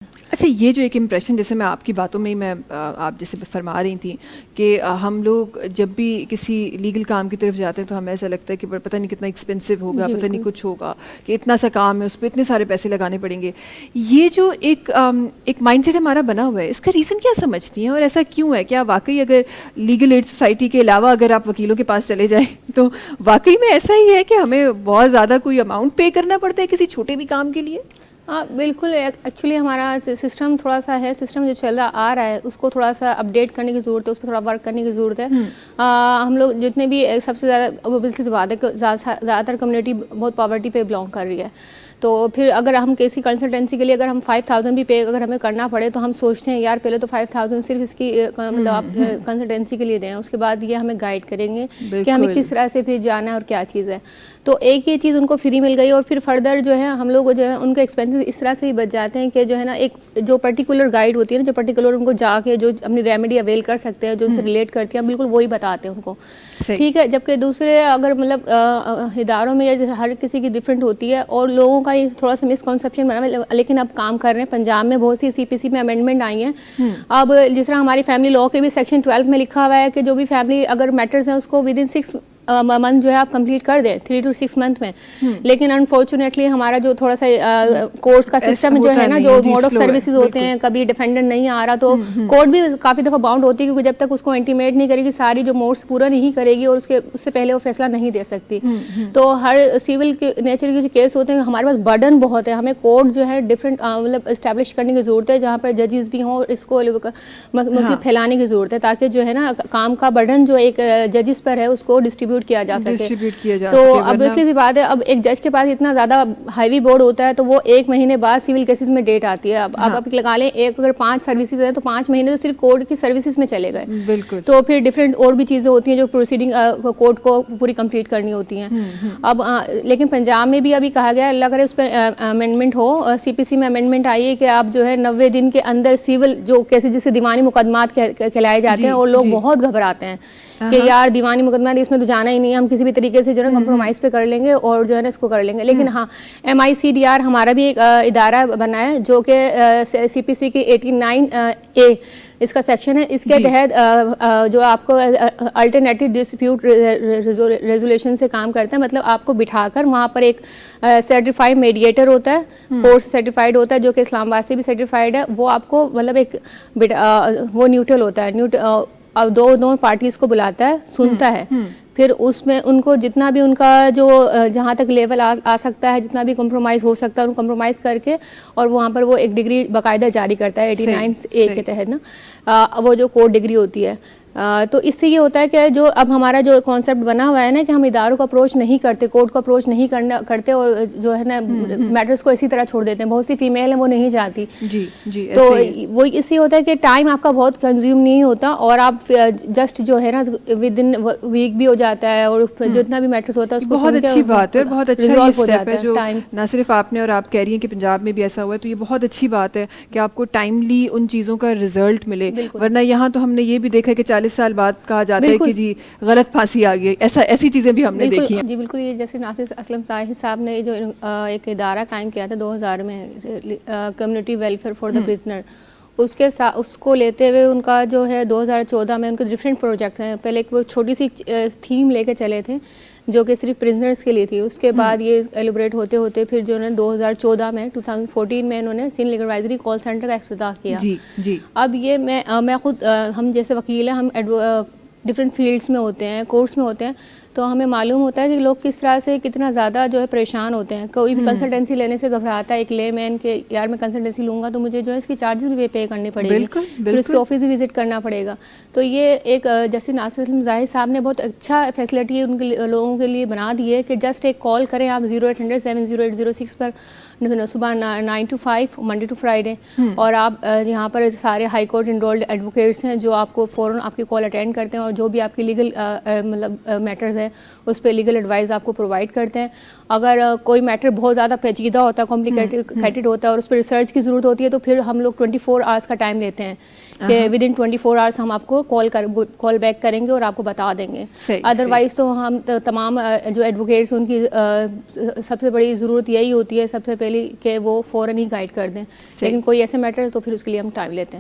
अच्छा, ये जो एक इम्प्रेशन जैसे मैं आपकी बातों में ही मैं आप जैसे फरमा रही थी कि हम लोग जब भी किसी लीगल काम की तरफ जाते हैं तो हमें ऐसा लगता है कि पता नहीं कितना एक्सपेंसिव होगा, जी पता नहीं बिल्कुल। कुछ होगा, कि इतना सा काम है उस पर इतने सारे पैसे लगाने पड़ेंगे। ये जो एक माइंडसेट हमारा बना हुआ है, इसका रीज़न क्या समझती हैं और ऐसा क्यों है? क्या वाकई अगर लीगल एड सोसाइटी के अलावा अगर आप वकीलों के पास चले जाएँ तो वाकई में ऐसा ही है कि हमें बहुत ज़्यादा कोई अमाउंट पे करना पड़ता है किसी छोटे भी काम के लिए? हाँ बिल्कुल, एक्चुअली हमारा सिस्टम थोड़ा सा है, सिस्टम जो चल आ रहा है उसको थोड़ा सा अपडेट करने की ज़रूरत है, उस पर थोड़ा वर्क करने की ज़रूरत है। हम लोग जितने भी सबसे ज़्यादा ओबियसली सी बात है कि ज़्यादातर कम्युनिटी बहुत पॉवर्टी पे बिलोंग कर रही है। तो फिर अगर हम किसी कंसल्टेंसी के लिए अगर हम 5000 भी पे अगर हमें करना पड़े तो हम सोचते हैं यार पहले तो 5000 सिर्फ इसकी मतलब आप कंसल्टेंसी के लिए दें, उसके बाद ये हमें गाइड करेंगे कि हमें किस तरह से फिर जाना है और क्या चीज़ है। तो एक ये चीज़ उनको फ्री मिल गई और फिर फर्दर जो है हम लोग जो है उनके एक्सपेंसेस इस तरह से ही बच जाते हैं कि जो है ना एक जो पर्टिकुलर गाइड होती है ना, जो पर्टिकुलर उनको जाके जो अपनी रेमेडी अवेल कर सकते हैं, जो उनसे रिलेट करती है, बिल्कुल वही बताते हैं उनको। ठीक है, जबकि दूसरे अगर मतलब इदारों में हर किसी की डिफरेंट होती है और लोगों का ये थोड़ा सा मिसकॉन्सेप्शन बना है, लेकिन अब काम कर रहे हैं। पंजाब में बहुत सी सीपीसी में अमेंडमेंट आई हैं। अब जिस तरह हमारी फैमिली लॉ के भी सेक्शन 12 में लिखा हुआ है कि जो भी फैमिली अगर मैटर्स हैं उसको विद इन 6 मंथ जो है आप कंप्लीट कर दें, 3 to 6 मंथ में। लेकिन अनफॉर्चुनेटली हमारा जो थोड़ा सा कोर्ट्स का सिस्टम जो है ना, जो मोड ऑफ सर्विसेज होते हैं, कभी डिफेंडेंट नहीं आ रहा तो कोर्ट भी काफ़ी दफ़ा बाउंड होती है, क्योंकि जब तक उसको इंटीमेट नहीं करेगी सारी जो मोड्स पूरा नहीं करेगी और उससे पहले वो फैसला नहीं दे सकती। तो हर सिविल के नेचर के जो केस होते हैं हमारे पास बर्डन बहुत है, हमें कोर्ट जो है डिफरेंट मतलब इस्टेब्लिश करने की ज़रूरत है जहाँ पर जजेस भी हों, इसको मतलब फैलाने की ज़रूरत है ताकि जो है ना काम का बर्डन जो एक जजेस पर है उसको डिस्ट्रीब्यूट किया जा सके। तो ऑब्वियसली सी बात है, अब एक जज के पास इतना ज़्यादा हाईवी बोर्ड होता है तो वो 1 महीने बाद सिविल केसेस में डेट आती है। अब आप लगा लें एक अगर 5 सर्विसेज है तो 5 महीने तो सिर्फ कोर्ट की सर्विसेज में चले गए। बिल्कुल। तो फिर डिफरेंट और भी चीज़ें होती हैं जो प्रोसीडिंग कोर्ट को पूरी कंप्लीट करनी होती हैं। अब लेकिन पंजाब में भी अभी कहा गया है, अल्लाह करे उस पर अमेंडमेंट हो, सीपीसी में अमेंडमेंट आई है कि आप जो है 90 दिन के अंदर सिविल जो केसेज जिसे दीवानी मुकदमात कहलाए जाते हैं और लोग बहुत घबराते हैं कि यार दीवानी मुकदमा इसमें तो जाना ही नहीं है, हम किसी भी तरीके से जो है कंप्रोमाइज़ पे कर लेंगे और जो है ना इसको कर लेंगे। लेकिन हाँ, MICDR हमारा भी एक इदारा बना है जो कि CPC की 89A इसका सेक्शन है। इसके तहत जो आपको अल्टरनेटिव डिस्प्यूट रेजोल्यूशन से काम करता है, मतलब आपको बिठाकर वहाँ पर एक सर्टिफाइड मीडिएटर होता है, कोर्ट सर्टिफाइड होता है जो कि इस्लामाबाद से भी सर्टिफाइड है। वो आपको मतलब एक वो न्यूट्रल होता है, अब दो पार्टीज को बुलाता है, सुनता है, फिर उसमें उनको जितना भी उनका जो जहाँ तक लेवल आ सकता है, जितना भी कॉम्प्रोमाइज़ हो सकता है उनको कॉम्प्रोमाइज़ करके और वहाँ पर वो एक डिग्री बाकायदा जारी करता है 89A के तहत ना, वो जो कोर्ट डिग्री होती है। तो इससे ये होता है कि जो अब हमारा जो कॉन्सेप्ट बना हुआ है ना कि हम इदारों को अप्रोच नहीं करते, कोर्ट को अप्रोच नहीं करते और जो है ना मैटर्स को इसी तरह छोड़ देते हैं। बहुत सी फीमेल है वो नहीं जाती। जी तो वो इससे होता है कि टाइम आपका बहुत कंज्यूम नहीं होता और आप जस्ट जो है ना विद इन वीक भी हो जाता है और जितना भी मैटर्स होता है उसको बहुत अच्छी बात है और बहुत अच्छा ये स्टेप है जो ना सिर्फ आपने और आप कह रही हैं कि पंजाब में भी ऐसा हुआ है, तो ये बहुत अच्छी बात है कि आपको टाइमली उन चीज़ों का रिजल्ट मिले। वरना यहाँ तो हमने ये भी देखा है कि 40 साल बाद कहा जाता है कि जी गलत फांसी आ गई, ऐसी चीज़ें भी हमने देखी हैं। जी बिल्कुल, ये जैसे नासिर असलम साहिब ने जो एक इदारा कायम किया था 2000 में, community welfare for the prisoner, उसके साथ उसको लेते हुए उनका जो है 2014 में उनके डिफरेंट प्रोजेक्ट हैं। पहले एक वो छोटी सी थीम लेके चले थे जो कि सिर्फ प्रिजनर्स के लिए थी, उसके बाद ये एलिब्रेट होते होते फिर जो है 2014 में इन्होंने Sindh legal advisory call centre का इफ्तिताह किया। जी। अब ये मैं खुद हम जैसे वकील हैं, हम डिफरेंट फील्ड्स में होते हैं, कोर्स में होते हैं, तो हमें मालूम होता है कि लोग किस तरह से कितना ज़्यादा जो है परेशान होते हैं। कोई भी कंसल्टेंसी लेने से घबराता है, एक ले मैन के यार मैं कंसल्टेंसी लूँगा तो मुझे जो है इसकी चार्जेस भी पे करनी पड़ेगी, फिर उसके ऑफिस भी विजिट करना पड़ेगा। तो ये एक जैसे नासिर असलम ज़ाहिर साहब ने बहुत अच्छा फैसिलिटी उनके लोगों के लिए बना दी है कि जस्ट एक कॉल करें आप 0800 70806 पर सुबह 9 to 5 मंडे टू फ्राइडे, और आप यहाँ पर सारे हाई कोर्ट इनरोल्ड एडवोकेट्स हैं जो आपको फ़ौरन आपकी कॉल अटेंड करते हैं और जो भी आपकी लीगल मतलब मैटर्स है हैं, उस पर लीगल एडवाइस आपको प्रोवाइड करते हैं। अगर कोई मैटर बहुत ज़्यादा पेचीदा होता है, कॉम्प्लिकेटेड होता है और उस पर रिसर्च की ज़रूरत होती है, तो फिर हम लोग 24 आवर्स का टाइम लेते हैं कि विद इन 24 आवर्स हम आपको कॉल बैक करेंगे और आपको बता देंगे। अदरवाइज़ तो हम तमाम जो एडवोकेट्स उनकी सबसे बड़ी ज़रूरत यही होती है सबसे पहले कि वो फ़ौरन ही गाइड कर दें, लेकिन कोई ऐसे मैटर है तो फिर उसके लिए हम टाइम लेते हैं।